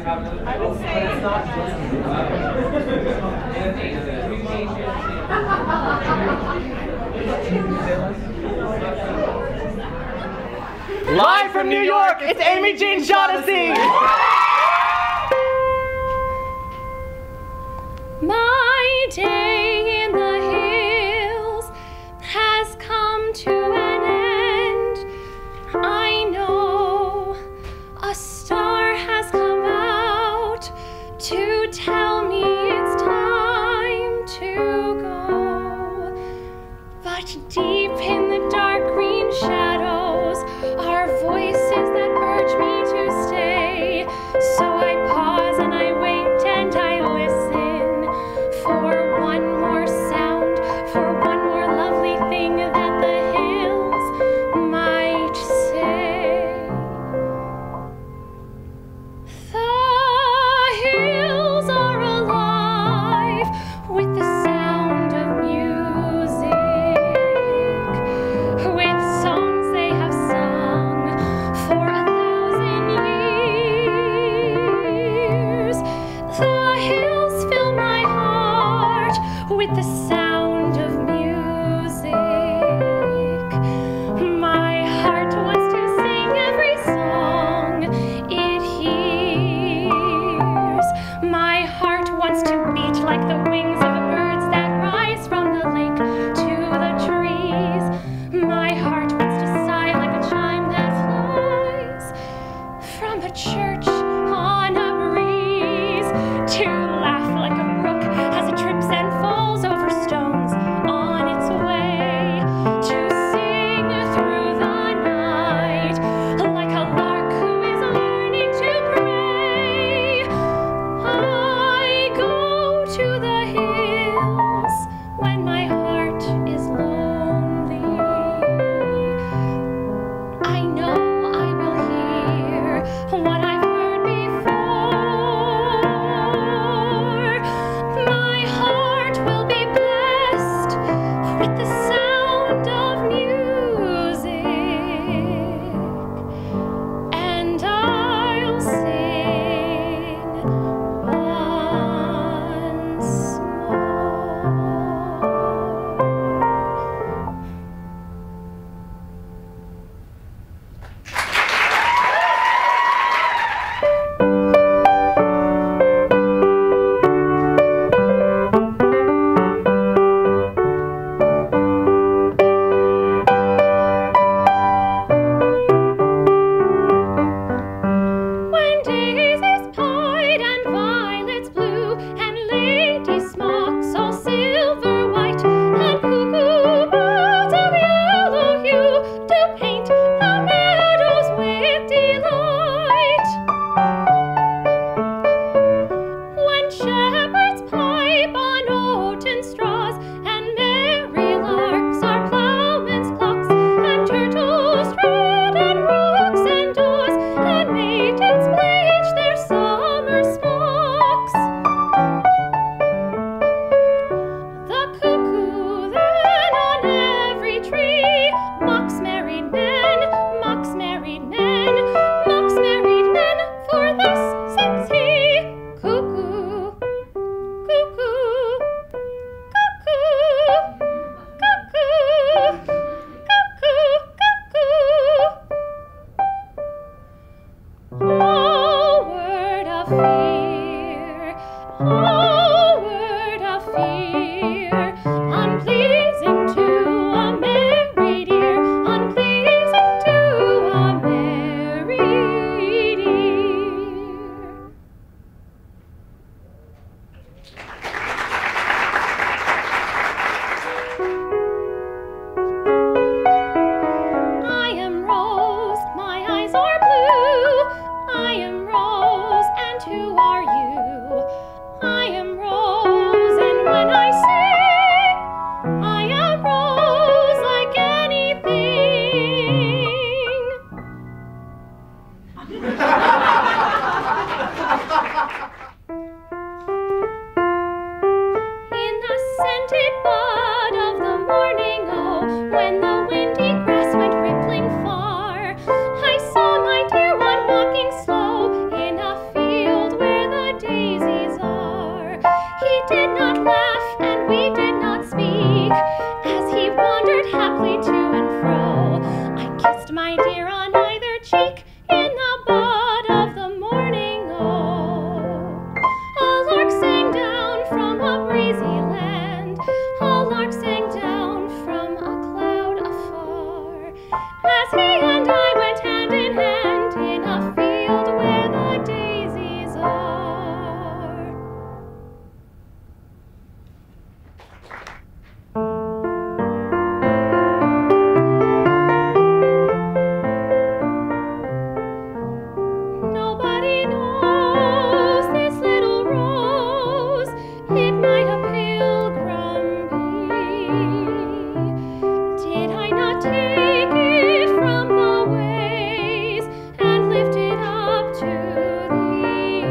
I would say it's not Live from New York, it's Amy Jean Shaughnessy! My day in the hills has come to an end. I know a star has come out to tell me it's time to go. But deep in the dark green shadows are voices that urge me to stay. So I pause and I wait and I listen for one rest, my dear, on either cheek, in the bud of the morning, oh. A lark sang down from a breezy land, a lark sang down from a cloud afar, as he and I went hand in hand in a field where the daisies are. Nobody knows this little rose, it might a pilgrim be. Did I not take it from the ways and lift it up to thee?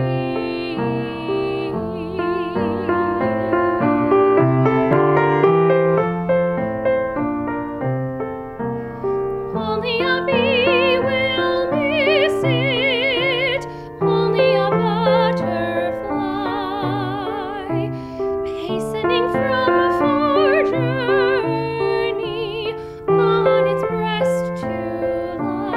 Only a bee will miss it, only a butterfly, hastening from a far journey on its breast to lie.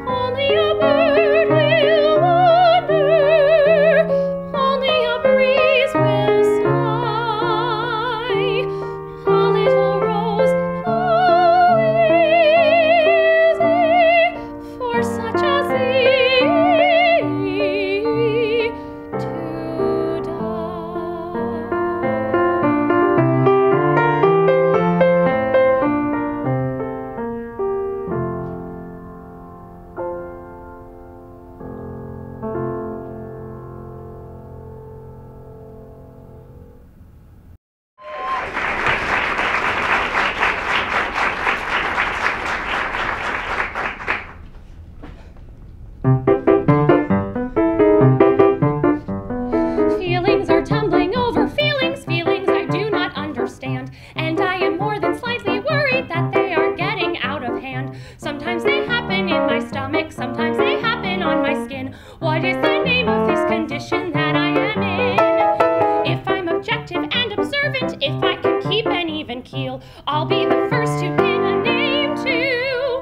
Only a bird will wander, only a breeze will sigh. A little rose, how easy for such as thee to die. Feelings are tumbling over feelings, feelings I do not understand, and I am more than slightly worried that they are getting out of hand. Sometimes they happen in my stomach, sometimes they happen on my skin. What is the name of this condition that I am in? If I'm objective and observant, if I can keep an even keel, I'll be the first to pin a name to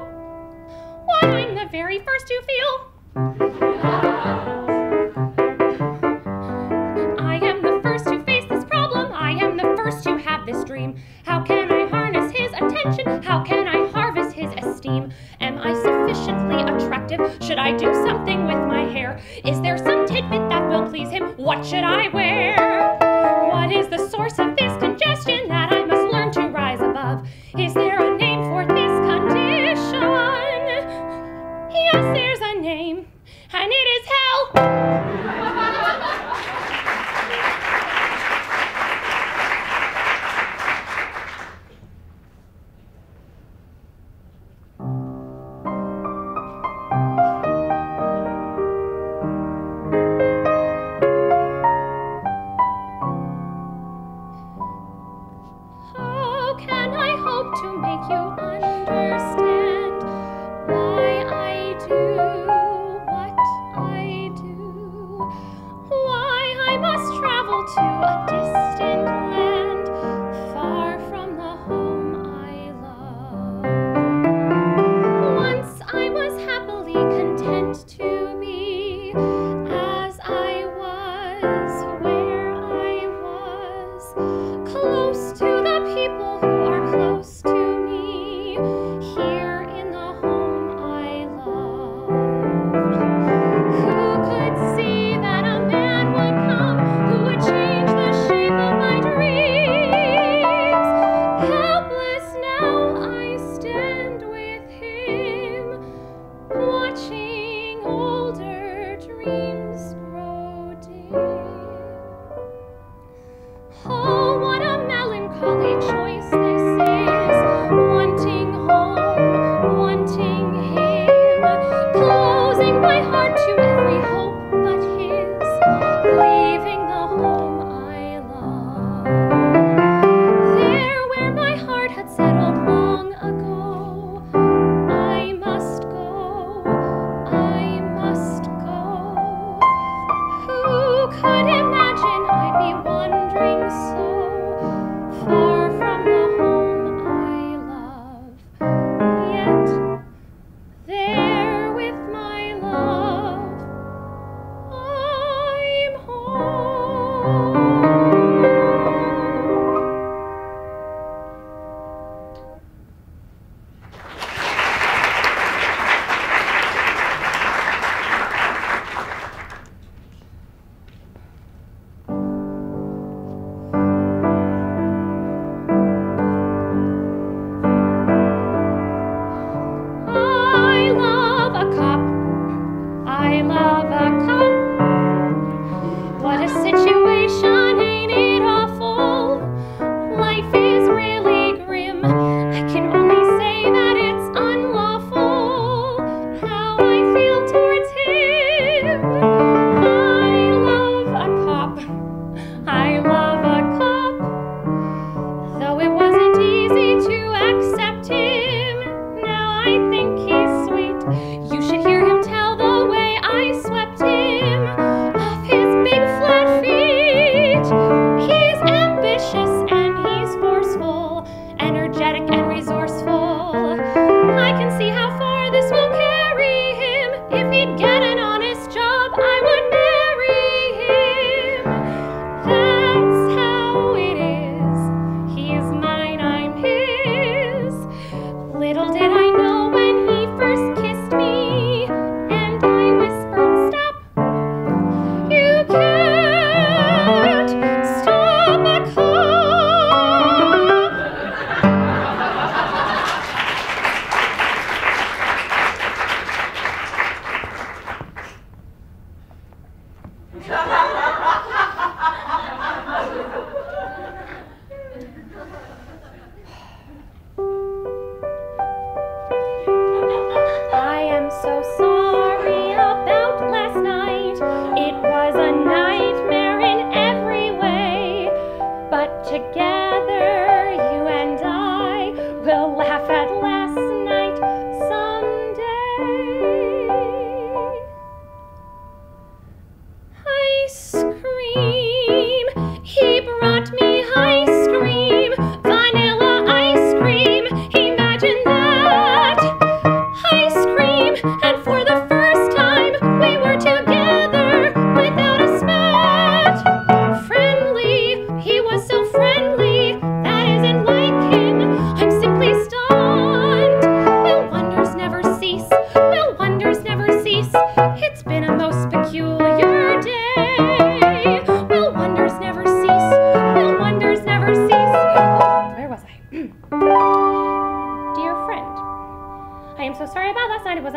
what I'm the very first to feel. I am the first to face this problem, I am the first to have this dream. How can I harness his attention? How can I harvest his esteem? Am I sufficiently attractive? Should I do something with my hair? Is there some tidbit that will please him? What should I wear? What is the source of this congestion that I must learn to rise above? Is there a name for this condition? Yes, there's a name, and it is hell. How can I hope to make you understand why I do what I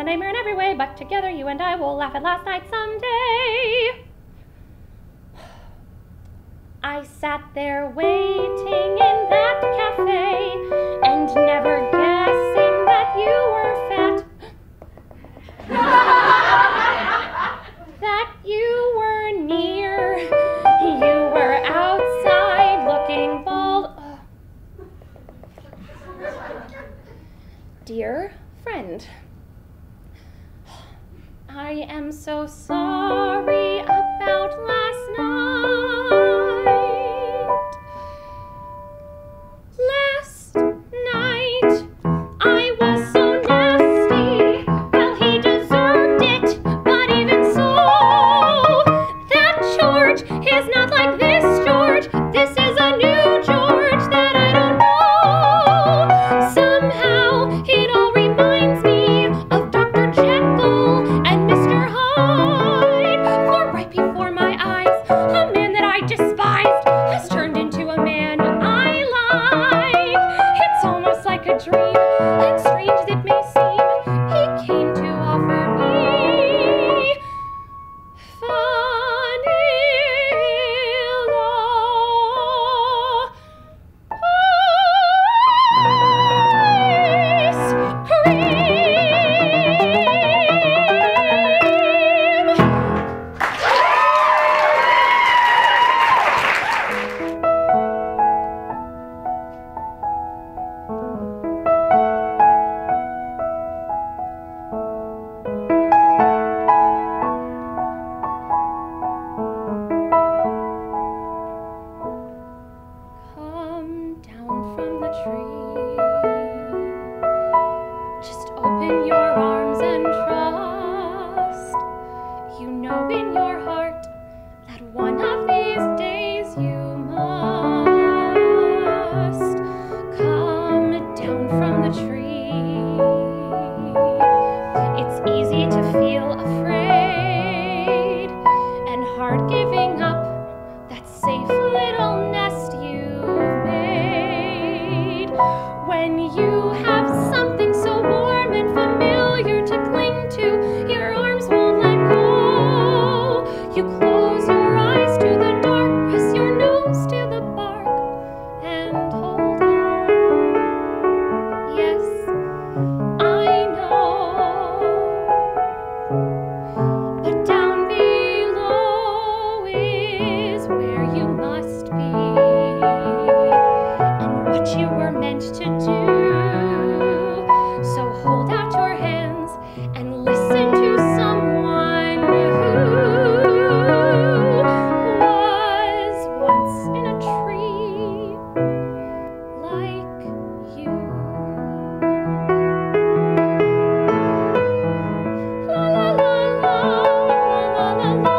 nightmare in every way, but together you and I will laugh at last night someday. I sat there waiting in that cafe and never guessing that you were fat. That you were near. You were outside looking bald. Dear friend, I am so sorry about last night. Last night, I was so nasty. Well, he deserved it, but even so, that George is not like this George. This is a new George that I don't know. Somehow, it all reminds me of Dr. Jekyll and Mr. Hyde. For right before my eyes, a man that I despised has turned into a man I like. It's almost like a dream, and strange as it may seem, he came to offer me ice come down from the tree. Just open your arms and trust. You know in your heart that one of these days you must come down from the tree. It's easy to feel afraid and hard giving up that safe little nest you've made. When you have something so warm and familiar to cling to, your arms won't let go. You close your eyes to the dark, press your nose to the bark, and hold on. Yes, I know. But down below is where you must be, and what you were meant to do. So hold out your hands and listen to someone who was once in a tree like you. La la la la la la la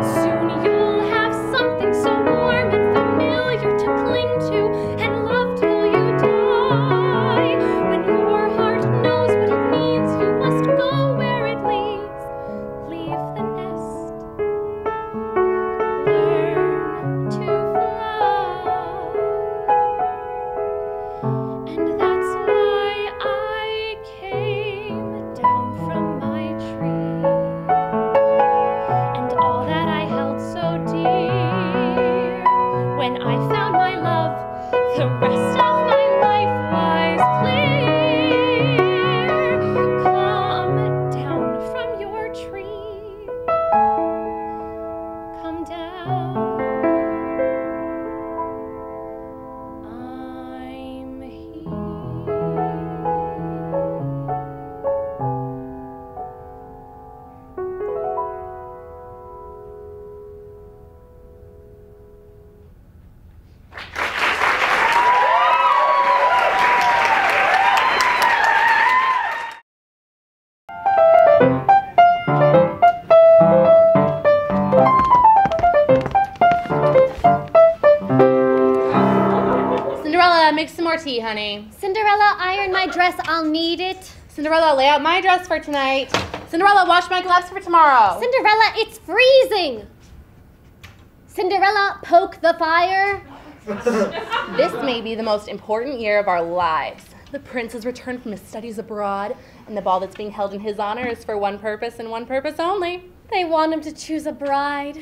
Soon you'll have something so warm and familiar to cling to and love till you die. When your heart knows what it means, you must go where it leads. Leave the nest. Learn to fly. And that's why I came down from my tree. And all that I held so dear, when I found my love, the rest of my life was clear. Come down from your tree. Come down. I'm here. Cinderella, make some more tea, honey. Cinderella, iron my dress, I'll need it. Cinderella, lay out my dress for tonight. Cinderella, wash my gloves for tomorrow. Cinderella, it's freezing. Cinderella, poke the fire. This may be the most important year of our lives. The prince has returned from his studies abroad, and the ball that's being held in his honor is for one purpose and one purpose only. They want him to choose a bride.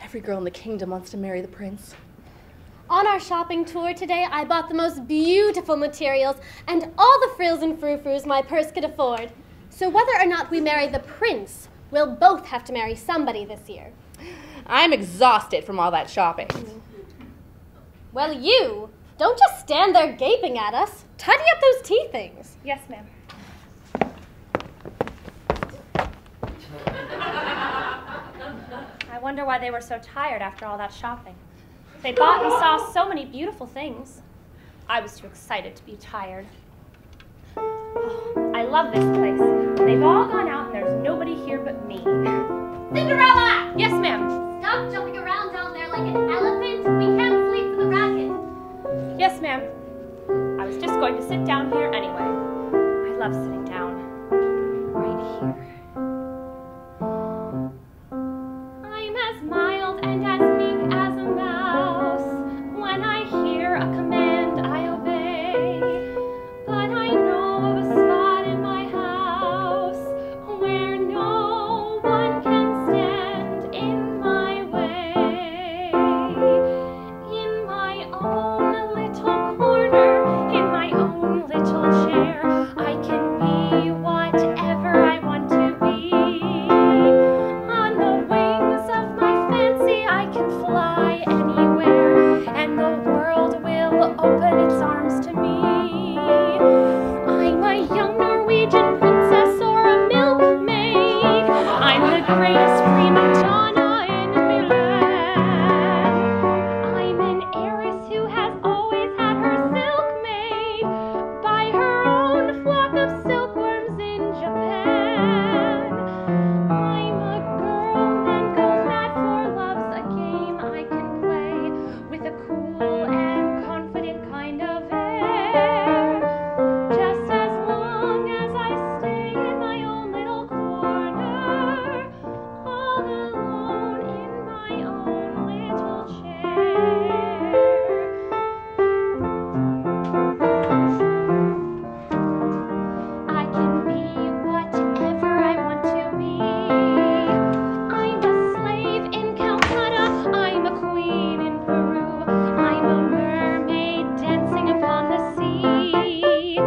Every girl in the kingdom wants to marry the prince. On our shopping tour today, I bought the most beautiful materials and all the frills and frou-frous my purse could afford. So whether or not we marry the prince, we'll both have to marry somebody this year. I'm exhausted from all that shopping. Well, you, don't just stand there gaping at us. Tidy up those tea things. Yes, ma'am. I wonder why they were so tired after all that shopping. They bought and saw so many beautiful things. I was too excited to be tired. Oh, I love this place. They've all gone out and there's nobody here but me. Cinderella! Yes, ma'am. Stop jumping around down there like an elephant. We can't sleep for the racket. Yes, ma'am. I was just going to sit down here anyway. I love sitting down. Right here. I'm as mild and as meek as a mouse. When I hear a command, I obey. But I know of a spot in my house where no one can stand in my way. In my own little corner, in my own little chair, I can be whatever I want to be. On the wings of my fancy, I can fly anywhere, and the world will open its arms to me. I'm a young Norwegian princess or a milkmaid. I'm the greatest prima donna in Milan. I'm an heiress who has always had her silk made by her own flock of silkworms in Japan. I'm a girl and go mad for love's a game I can play with a cool and confident kind of air. Just as long as I stay in my own little corner, all alone in my own little chair. I can be whatever I want to be. I'm a slave in Calcutta, I'm a queen in Peru, I'm a mermaid dancing upon the sea.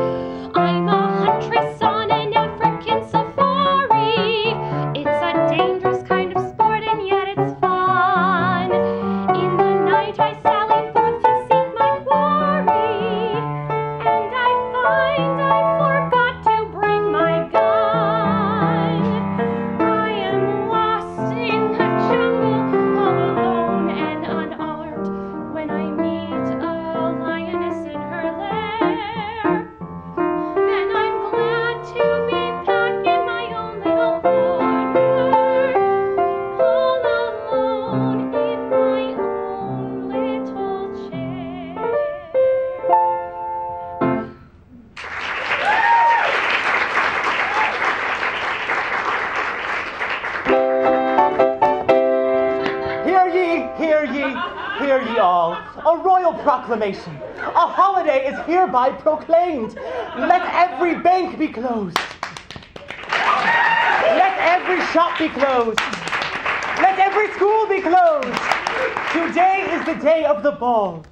I'm a huntress on an African safari. It's a dangerous kind of sport and yet it's fun. In the night I sally forth to seek my quarry, and I find I forgot to bring my gun. I am lost in the jungle, all alone and unarmed, when I meet a lioness in her lair. Then I'm glad to be back in my own little corner, all alone in my own little chair. Hear ye, hear ye, hear ye all. A royal proclamation. A holiday is hereby proclaimed. Let every bank be closed. Let every shop be closed. Let every school be closed. Today is the day of the ball.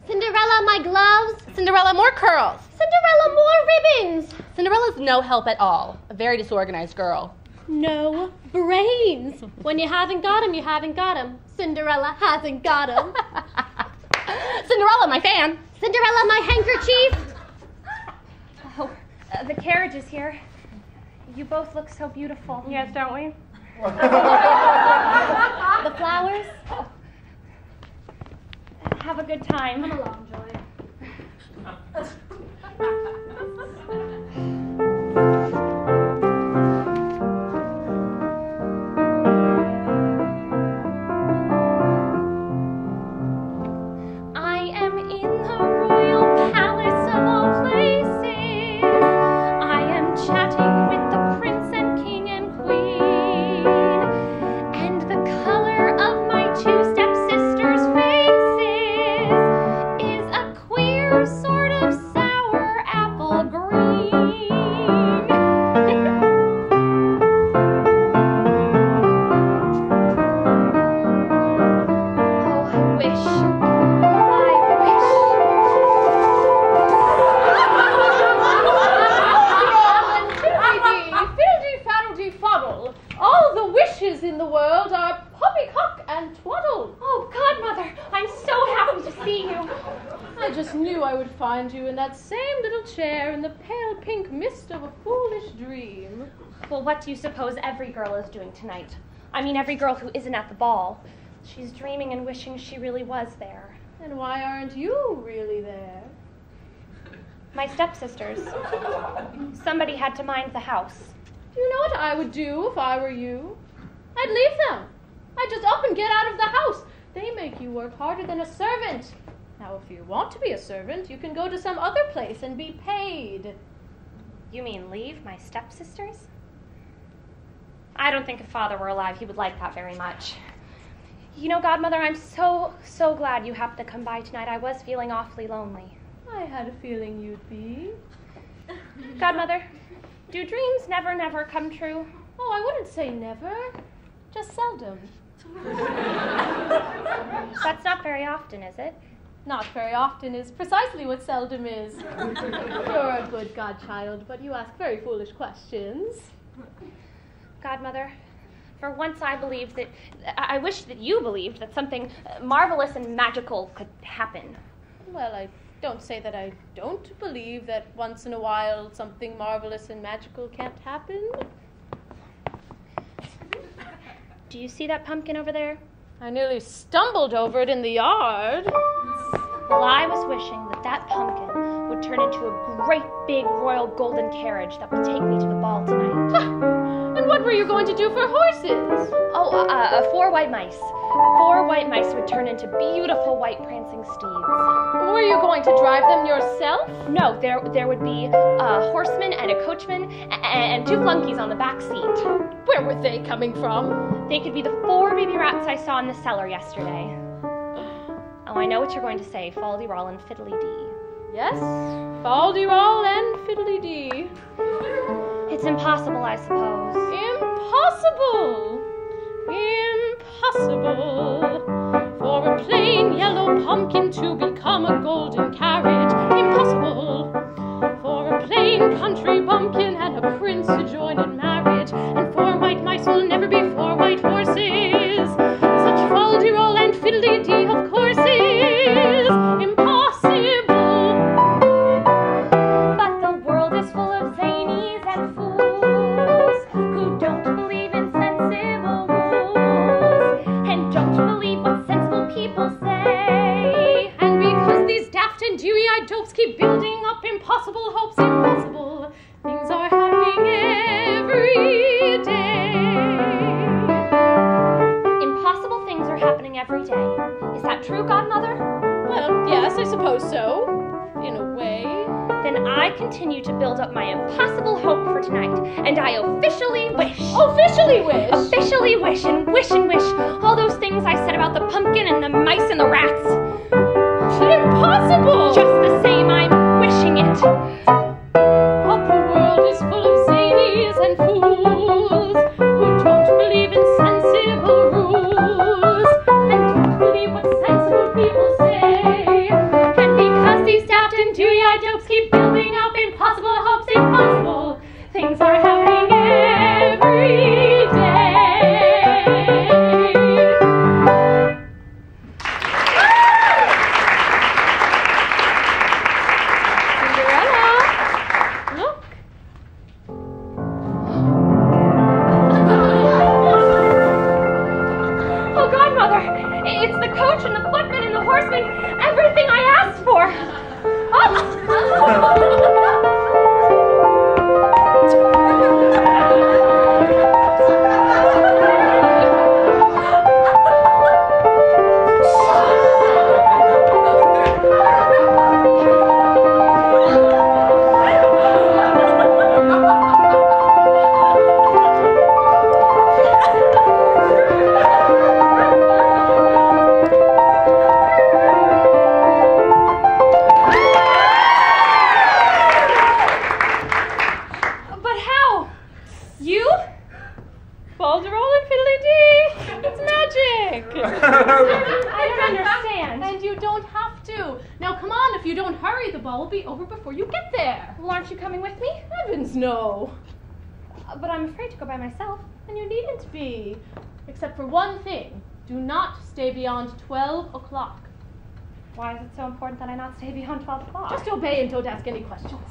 Cinderella, my gloves. Cinderella, more curls. Cinderella, more ribbons. Cinderella's no help at all. A very disorganized girl. No brains. When you haven't got 'em, you haven't got 'em. Cinderella hasn't got 'em. Cinderella, my fan. Cinderella, my handkerchief. Oh, the carriage is here. You both look so beautiful. Yes, don't we? The flowers. Have a good time. Come along, Joy. just knew I would find you in that same little chair in the pale pink mist of a foolish dream. Well, what do you suppose every girl is doing tonight? I mean, every girl who isn't at the ball. She's dreaming and wishing she really was there. And why aren't you really there? My stepsisters. Somebody had to mind the house. Do you know what I would do if I were you? I'd leave them. I'd just up and get out of the house. They make you work harder than a servant. Now, if you want to be a servant, you can go to some other place and be paid. You mean leave my stepsisters? I don't think if Father were alive, he would like that very much. You know, Godmother, I'm so glad you happened to come by tonight. I was feeling awfully lonely. I had a feeling you'd be. Godmother, do dreams never come true? Oh, I wouldn't say never. Just seldom. That's not very often, is it? Not very often is precisely what seldom is. You're a good godchild, but you ask very foolish questions. Godmother, for once I wish that you believed that something marvelous and magical could happen. Well, I don't say that I don't believe that once in a while something marvelous and magical can't happen. Do you see that pumpkin over there? I nearly stumbled over it in the yard. Well, I was wishing that pumpkin would turn into a great big royal golden carriage that would take me to the ball tonight. And what were you going to do for horses? Oh, 4 white mice. 4 white mice would turn into beautiful white prancing steeds. Were you going to drive them yourself? No, there would be a horseman and a coachman and 2 flunkies on the back seat. Where were they coming from? They could be the 4 baby rats I saw in the cellar yesterday. Oh, I know what you're going to say, Fal-de-ral and Fiddly-dee. Yes, Fal-de-ral and Fiddly-dee. It's impossible, I suppose. Impossible! Impossible! For a plain yellow pumpkin to become a golden carriage. Impossible! For a plain country bumpkin and a prince to join in marriage. And 4 white mice will never be 4 white horses. Such Fal-de-ral and Fiddly-dee, of course, is impossible. But the world is full of zanies and fools who don't believe in sensible rules and don't believe what sensible people say. And because these daft and dewy-eyed dopes keep building up impossible hopes, impossible things are happening every day. Impossible things are happening every day. Is that true, Godmother? Well, yes, I suppose so. In a way. Then I continue to build up my impossible hope for tonight, and I officially wish. Officially wish? Officially wish and wish all those things I said about the pumpkin and the mice and the rats. Impossible! Just the same, I'm wishing it. But the world is full of zanies and fools who don't believe in sensible rules and don't believe what sensible people say. And because these daft and dewy-eyed dopes keep building up impossible hopes, impossible things are happening every day. Everything I asked for. Fal-de-ral and Fiddly-dee. It's magic. I don't understand. And you don't have to. Now come on, if you don't hurry, the ball will be over before you get there. Well, aren't you coming with me? Heavens, no. But I'm afraid to go by myself. And you needn't be. Except for one thing. Do not stay beyond 12 o'clock. Why is it so important that I not stay beyond 12 o'clock? Just obey and don't ask any questions.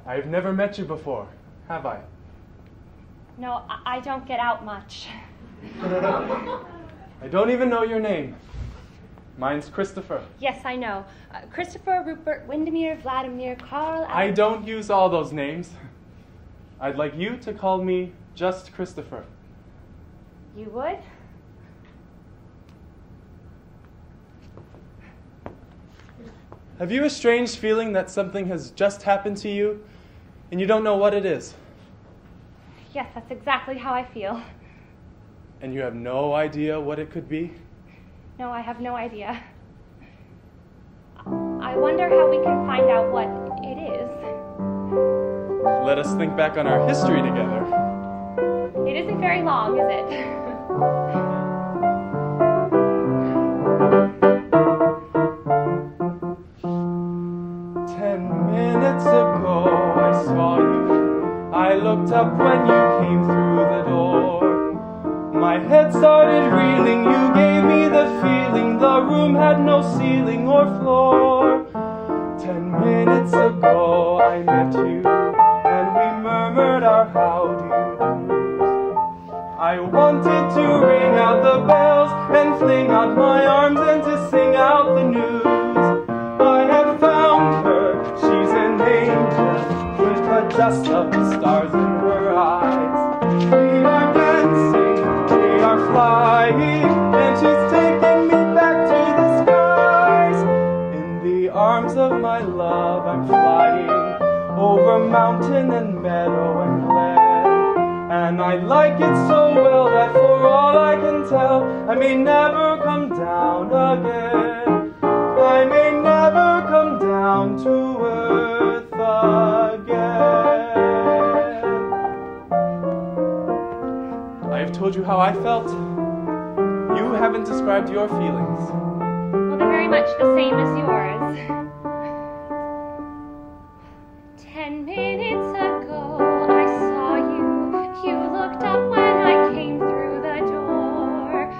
I've never met you before, have I? No, I don't get out much. I don't even know your name. Mine's Christopher. Yes, I know. Christopher, Rupert, Windermere, Vladimir, Carl... I don't use all those names. I'd like you to call me just Christopher. You would? Have you a strange feeling that something has just happened to you and you don't know what it is? Yes, that's exactly how I feel. And you have no idea what it could be? No, I have no idea. I wonder how we can find out what it is. Let us think back on our history together. It isn't very long, is it? 10 minutes ago I saw you. I looked up when you came through the door. My head started reeling, you gave me the feeling the room had no ceiling or floor. 10 minutes ago I met you, and we murmured our how do you do's. I wanted to ring out the bells and fling out my arms and to sing out the news. I have found her, she's an angel, with the dust of the stars in her eyes. We are dancing, we are flying, and she's taking me back to the skies. In the arms of my love I'm flying, over mountain and meadow and glen. And I like it so well that for all I can tell, I may never come down again. I may never come down to earth again. I have told you how I felt. You haven't described your feelings. Well, they're very much the same as yours. 10 minutes ago I saw you. You looked up when I came through the door.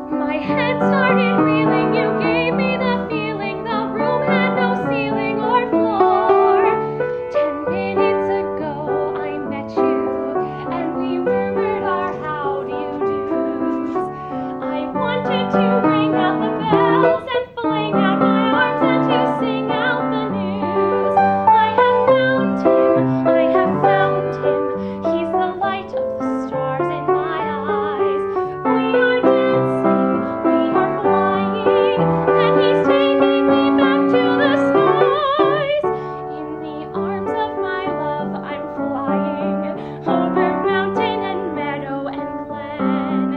My head started reeling, you gave me the feeling the room had no ceiling or floor. 10 minutes ago I met you, and we murmured our how do you do's. I wanted to ring out the bells and fling out my arms and to sing out the news. I have found him, he's the light of the stars in my eyes. We are dancing, we are flying, and he's taking me back to the skies. In the arms of my love I'm flying, over mountain and meadow and glen.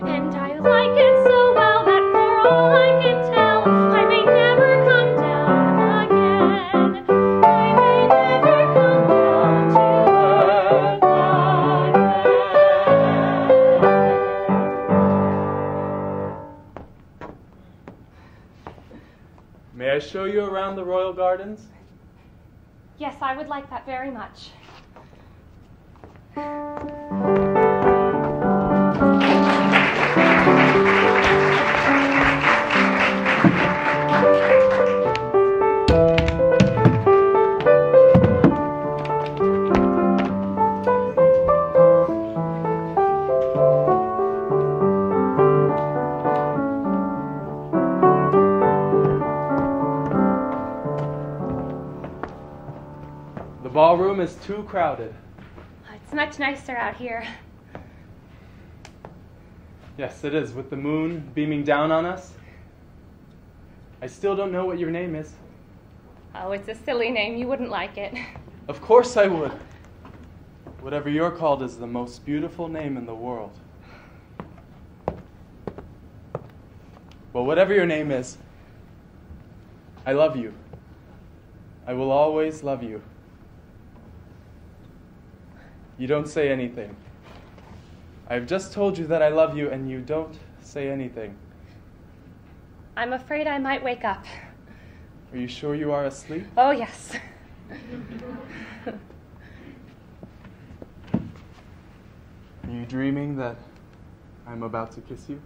And I like it so well that for all I can tell, I may never come down again. I may never come down to earth again. May I show you around the royal gardens? Yes, I would like that very much. is too crowded. It's much nicer out here. Yes, it is, with the moon beaming down on us. I still don't know what your name is. Oh, it's a silly name. You wouldn't like it. Of course I would. Whatever you're called is the most beautiful name in the world. Well, whatever your name is, I love you. I will always love you. You don't say anything. I've just told you that I love you, and you don't say anything. I'm afraid I might wake up. Are you sure you are asleep? Oh, yes. Are you dreaming that I'm about to kiss you?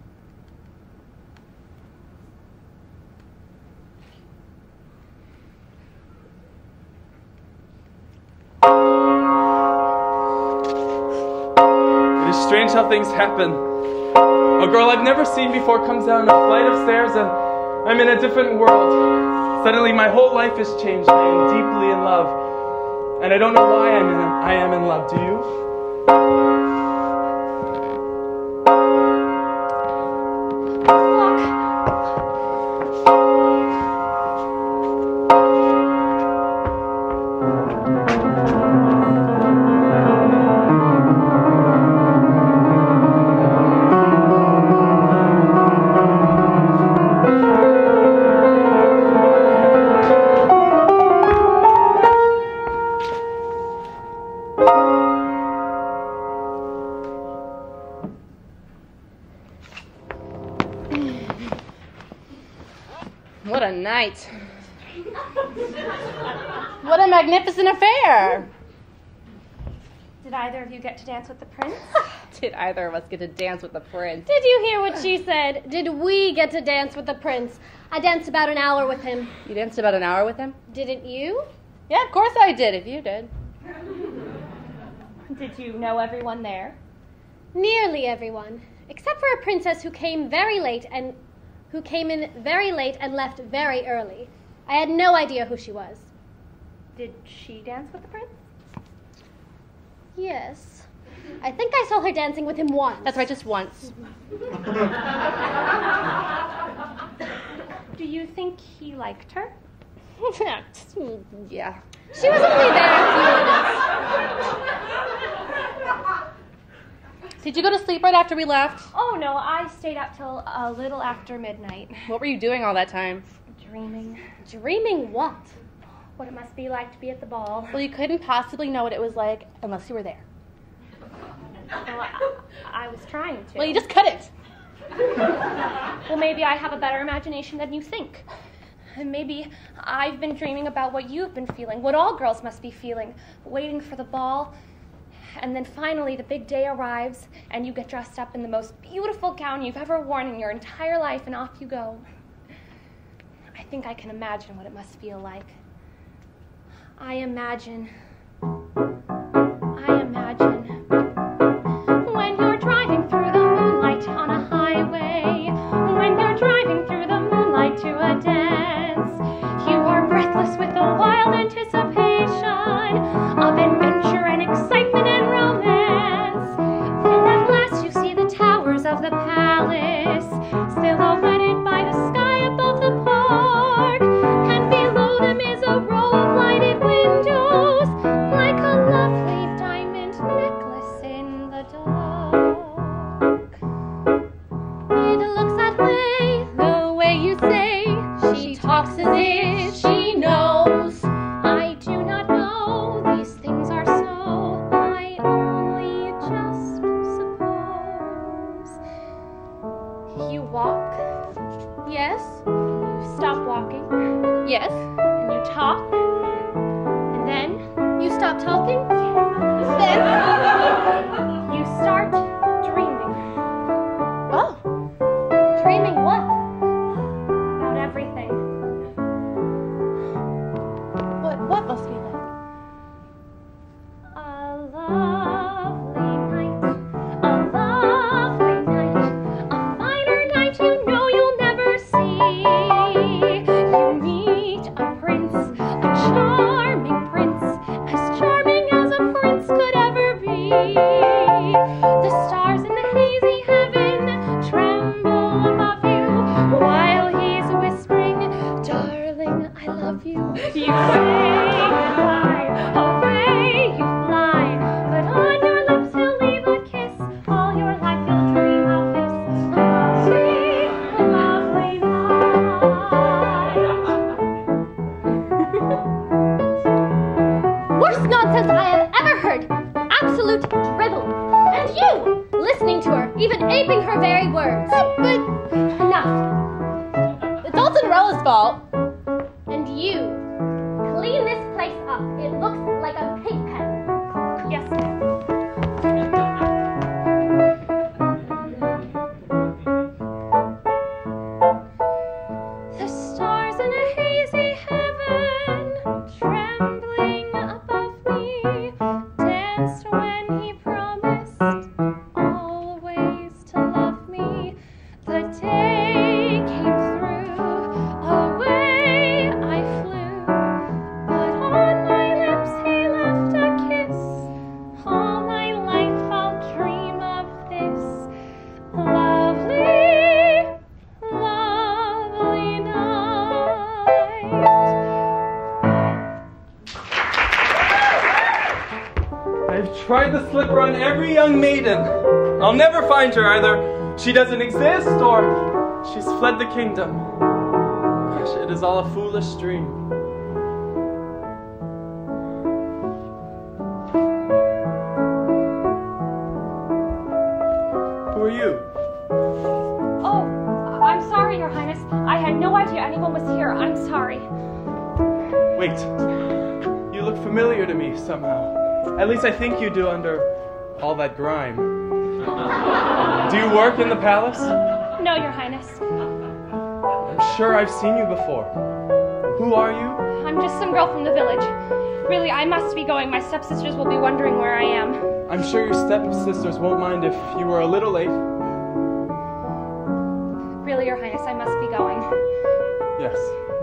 It is strange how things happen. A girl I've never seen before comes down a flight of stairs and I'm in a different world. Suddenly my whole life has changed. I am deeply in love. And I don't know why I am in love. Do you? What a night. What a magnificent affair. Did either of you get to dance with the prince? Did either of us get to dance with the prince? Did you hear what she said? Did we get to dance with the prince? I danced about an hour with him. You danced about an hour with him? Didn't you? Yeah, of course I did, if you did. Did you know everyone there? Nearly everyone, except for a princess who came in very late and left very early. I had no idea who she was. Did she dance with the prince? Yes. I think I saw her dancing with him once. That's right, just once. Do you think he liked her? Yeah. She was only there a few minutes. Did you go to sleep right after we left? Oh, no, I stayed up till a little after midnight. What were you doing all that time? Dreaming. Dreaming what? What it must be like to be at the ball. Well, you couldn't possibly know what it was like unless you were there. Well, I was trying to. Well, you just couldn't. Well, maybe I have a better imagination than you think. And maybe I've been dreaming about what you've been feeling, what all girls must be feeling, waiting for the ball. And then finally the big day arrives and you get dressed up in the most beautiful gown you've ever worn in your entire life and off you go. I think I can imagine what it must feel like. I imagine when you're driving through the moonlight on a highway, when you're driving through the moonlight to a dance, you are breathless with a wild anticipation of adventure and excitement and romance. Then at last you see the towers of the palace, silhouetted by the sky above the park, and below them is a row of lighted windows even aping her very words. But enough. it's all Cinderella's fault. And you, clean this place up. It looks like a pig pen. Yes. The stars in a hazy heaven, trembling above me, danced when he promised always to love me. The day came through, away I flew, but on my lips he left a kiss. All my life I'll dream of this lovely, lovely night. I've tried the slipper on every young maiden. I'll never find her. Either she doesn't exist or she's fled the kingdom. Gosh, it is all a foolish dream. Who are you? Oh, I'm sorry, Your Highness. I had no idea anyone was here. I'm sorry. Wait. You look familiar to me somehow. At least I think you do under all that grime. Do you work in the palace? No, Your Highness. I'm sure I've seen you before. Who are you? I'm just some girl from the village. Really, I must be going. My stepsisters will be wondering where I am. I'm sure your stepsisters won't mind if you were a little late. Really, Your Highness, I must be going. Yes,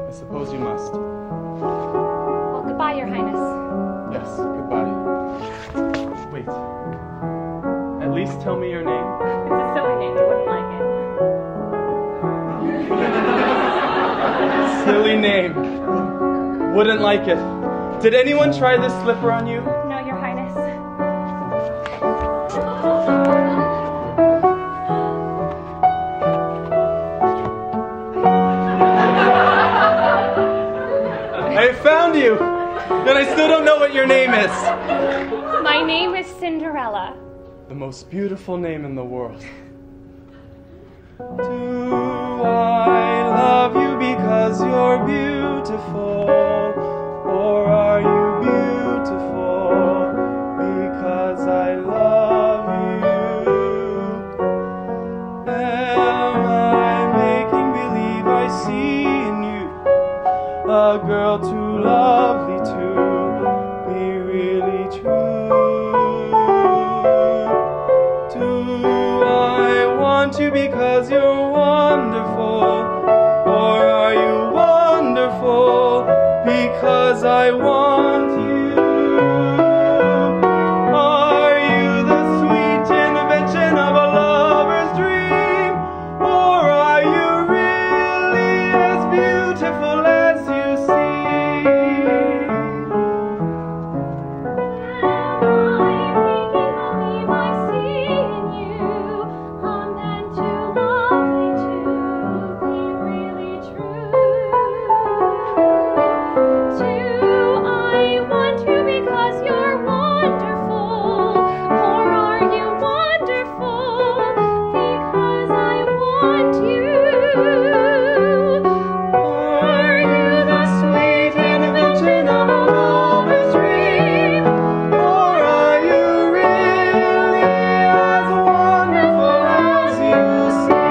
I suppose you must. Well, goodbye, Your Highness. Yes, goodbye. Wait. At least tell me your name. It's a silly name. You wouldn't like it. Silly name. Wouldn't like it. Did anyone try this slipper on you? No, Your Highness. I found you! And I still don't know what your name is. My name is Cinderella. The most beautiful name in the world. Do I love you because you're beautiful? Or are you beautiful because I love you? Am I making believe I see in you a girl too lovely to be really true? Do I want you because you're wonderful? Or are you wonderful because I want you? Are you the sweet invention of a lover's dream? Or are you really as beautiful as you seem? Am I making believe I see in you a man too lovely to be really true? Do I want you because you're wonderful? Or are you wonderful because I want you? Are you the sweet invention of a lover's dream? Or are you really as wonderful as you seem?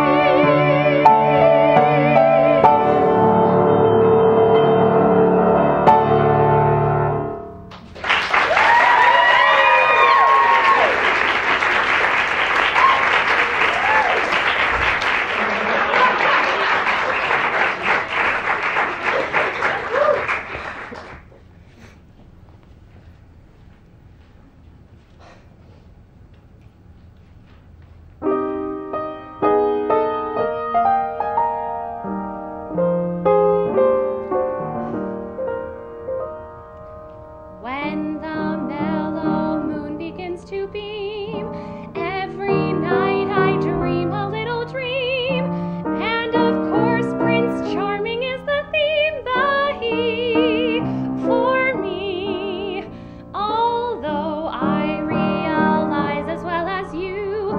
When the mellow moon begins to beam, every night I dream a little dream. And of course, Prince Charming is the theme, the he for me. Although I realize as well as you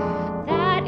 that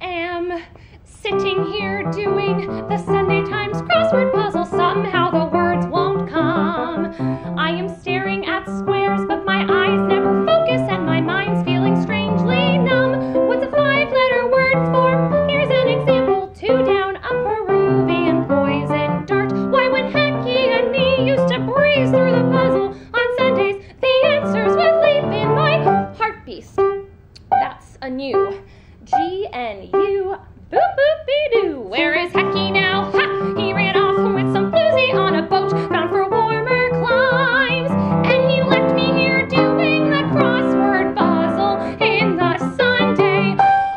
I am sitting here doing the Sunday Times crossword puzzle. Somehow the words won't come. I am staring at squares, but my eyes never focus, and my mind's feeling strangely numb. What's a 5-letter word for? Here's an example. 2 down, a Peruvian poison dart. Why, when Hecky and me used to breeze through the puzzle on Sundays, the answers would leap in my heart beast. That's a new GNU. Boop boop be doo. Where is Hecky now? Ha! He ran off with some floozy on a boat, bound for warmer climes. And he left me here doing the crossword puzzle in the Sunday.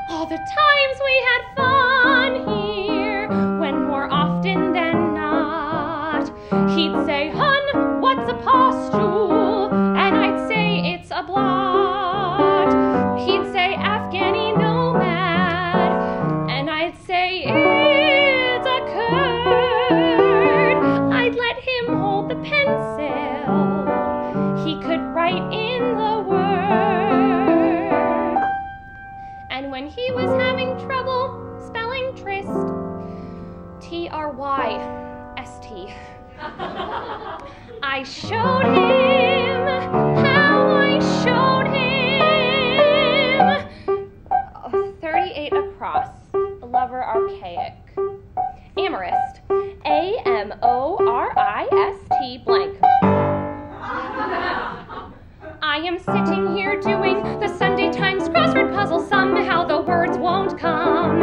All the times we had fun here, when more often than not, he'd say, "Hun, what's a postule?" And I'd say, "It's a blot." He'd say, "Afghani nomad," and I'd say, "It's a curd." I'd let him hold the pencil. He could write in the word. And when he was having trouble spelling tryst, T-R-Y-S-T, I showed him how I showed him. 38 across, lover archaic. Amorist, A-M-O-R-I-S-T blank. I am sitting here doing the Sunday Times crossword puzzle. Somehow the words won't come.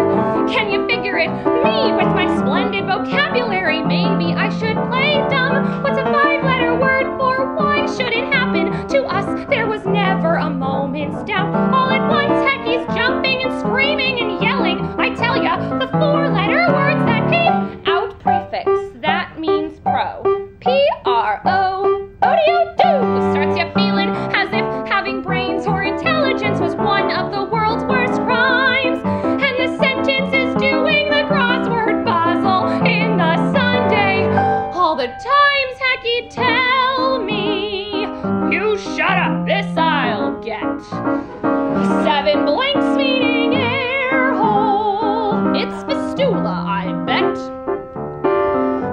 Can you figure it? Me with my splendid vocabulary. Maybe I should play dumb. What's a 5-letter word for? Why should it happen to us? There was never a moment's doubt. All at once, Hecky's jumping and screaming and yelling. I tell ya, the 4-letter words that came out. Prefix, that means pro. P-R-O, O-D-O-do. Starts ya feeling as if having brains or intelligence was one of the world's worst crimes. And the sentence is doing the crossword puzzle in the Sunday. All the times Hecky tell me, "You shut up, this I'll get." 7 blanks meaning air hole. It's fistula, I bet.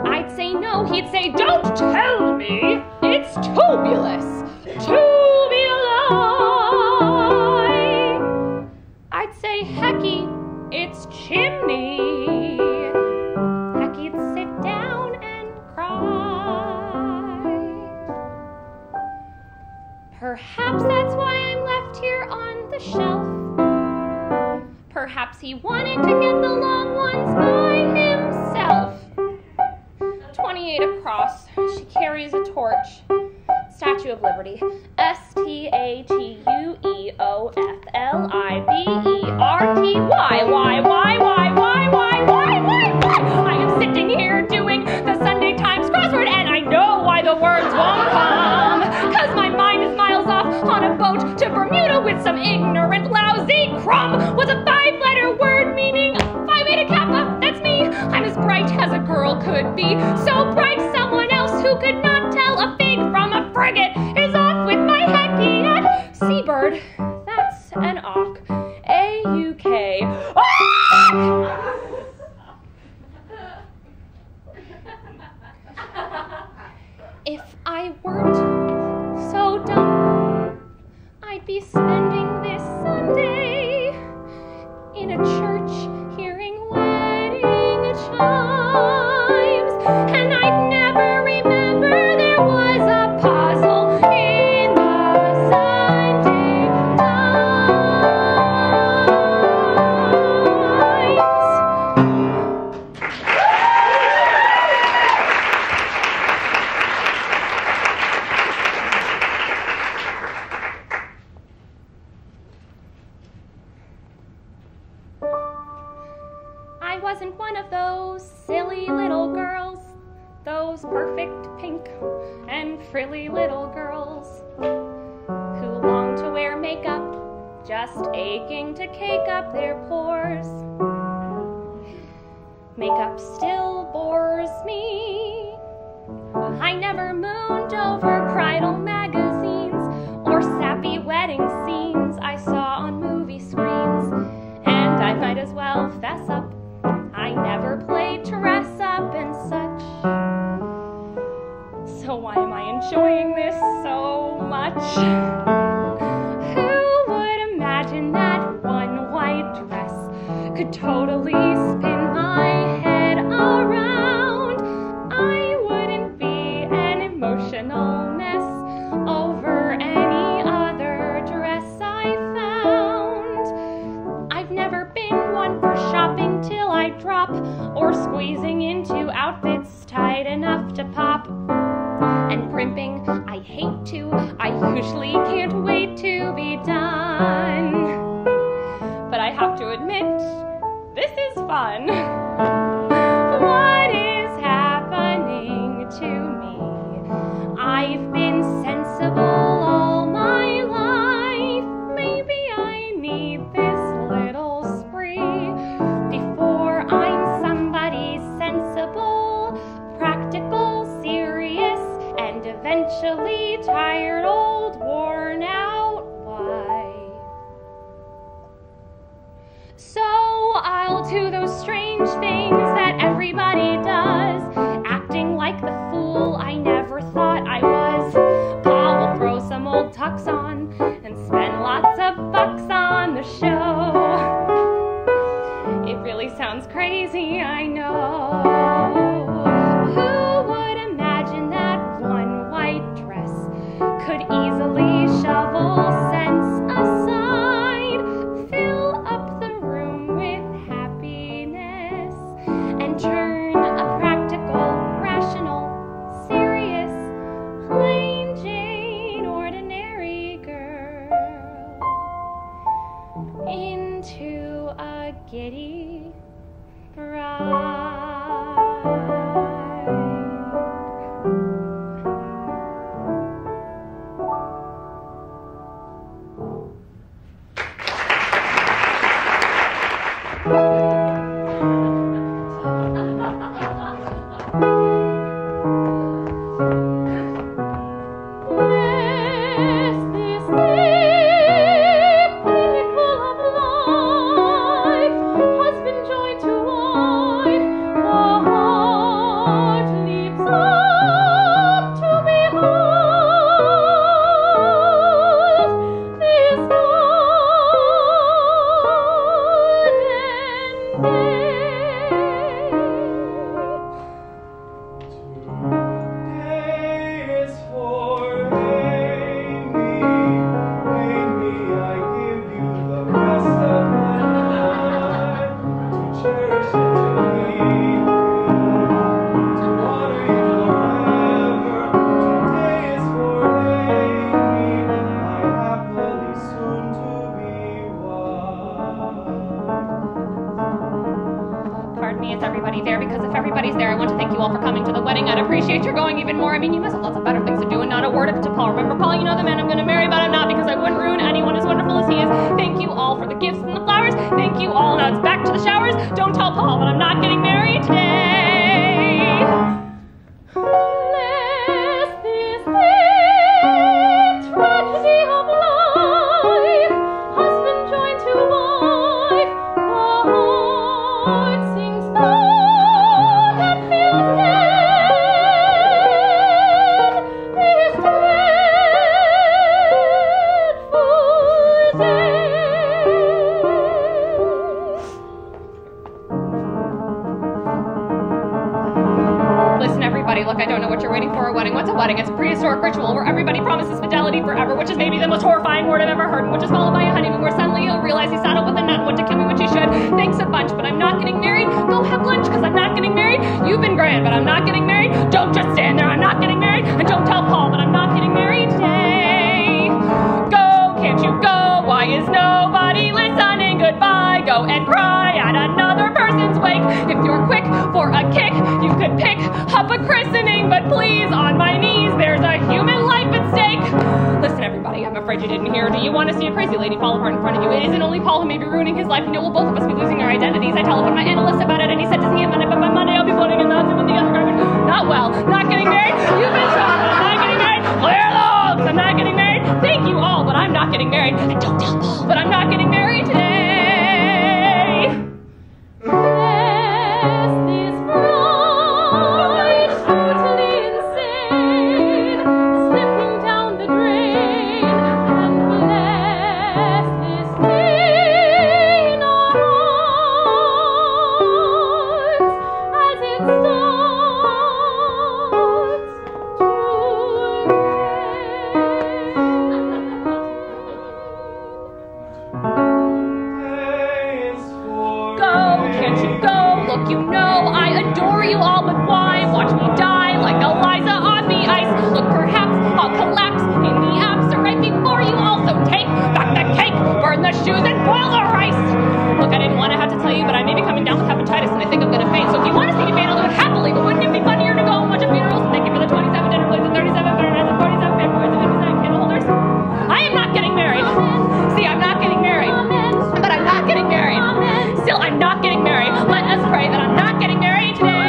I'd say no, he'd say, "Don't tell me, it's tubulus, tubuli." I'd say, "Hecky, it's chimney." Hecky'd sit down and cry. Perhaps that's why I'm left here on the shelf. Perhaps he wanted to get the long ones by himself. 28 across, she carries a torch. Statue of Liberty. S-T-A-T-U-E-O-F-L-I-B-E-R-T-Y. Why? I am sitting here doing the Sunday Times crossword, and I know why the words won't come. 'Cause my mind is miles off on a boat to Bermuda with some ignorant, lousy crumb. What's a 5-letter word meaning Phi Beta Kappa? That's me. I'm as bright as a girl could be. So bright someone else who could not tell a fig from a frigate is off with my Hecky at Seabird. That's an auk. A-U-K. If I weren't so dumb, I'd be spending this Sunday in a church hearing wedding chimes, and I'd never remember there was a puzzle in the Sunday I wasn't one of those silly little girls, those perfect pink and frilly little girls who long to wear makeup, just aching to cake up their pores. Makeup still bores me. I never mooned over bridal magazines or sappy wedding scenes I saw on movie screens, and I might as as well fess up. I never played dress up and such. So why am I enjoying this so much? Who would imagine that one white dress could totally spin my head around? I wouldn't be an emotional mess over any other dress I found. I've never been one for shopping till I drop, or squeezing into outfits tight enough to pop. And primping, I hate to, I usually can't wait to be done. But I have to admit, this is fun. What is happening to me? I've been sensible all my life. Maybe I need this little spree before I'm somebody sensible, practical, serious, and eventually tired, old, worn out wife. So I'll do those strange things that everybody does, acting like the fool I never thought I was. Pa will throw some old tux on and spend lots of bucks on the show. It really sounds crazy, I know. Who would imagine that one white dress could easily shovel sense aside, fill up the room with happiness, and turn a practical, rational, serious, plain Jane, ordinary girl into a giddy bride? Thank you all, but I'm not getting married. And don't tell Paul, but I'm not getting married today. adore you all, but why? Watch me die like Eliza on the ice. Look, perhaps I'll collapse in the apse right before you all. So take back the cake, burn the shoes, and boil the rice. Look, I didn't want to have to tell you, but I may be coming down with hepatitis, and I think I'm gonna faint. So if you want to see me faint, I'll do it happily. But wouldn't it be funnier to go and watch a funeral? So thank you for the 27 dinner plates, and 37 better nights, and 47 paperweights, and 57 candle holders. I am not getting married. See, I'm not getting married. But I'm not getting married. Still, I'm not getting married. Let us pray that I'm not getting married today.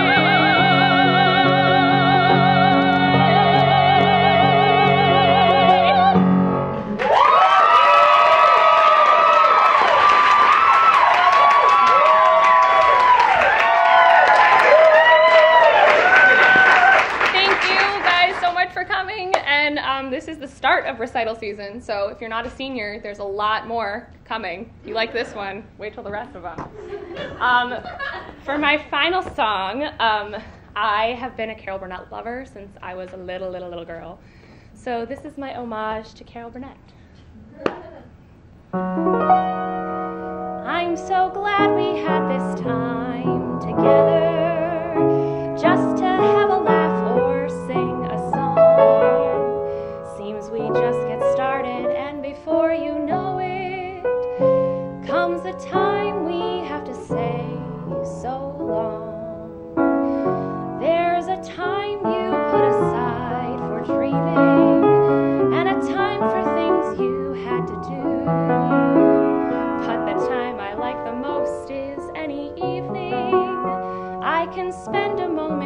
This is the start of recital season, so if you're not a senior, there's a lot more coming. If you like this one, wait till the rest of them. For my final song, I have been a Carol Burnett lover since I was a little girl. So this is my homage to Carol Burnett. I'm so glad we had this time together, just to have a laugh or sing a song. Seems we just get started, and before you know it, comes a time we have to say so long. There's a time you put aside for dreaming, and a time for things you had to do. But the time I like the most is any evening I can spend a moment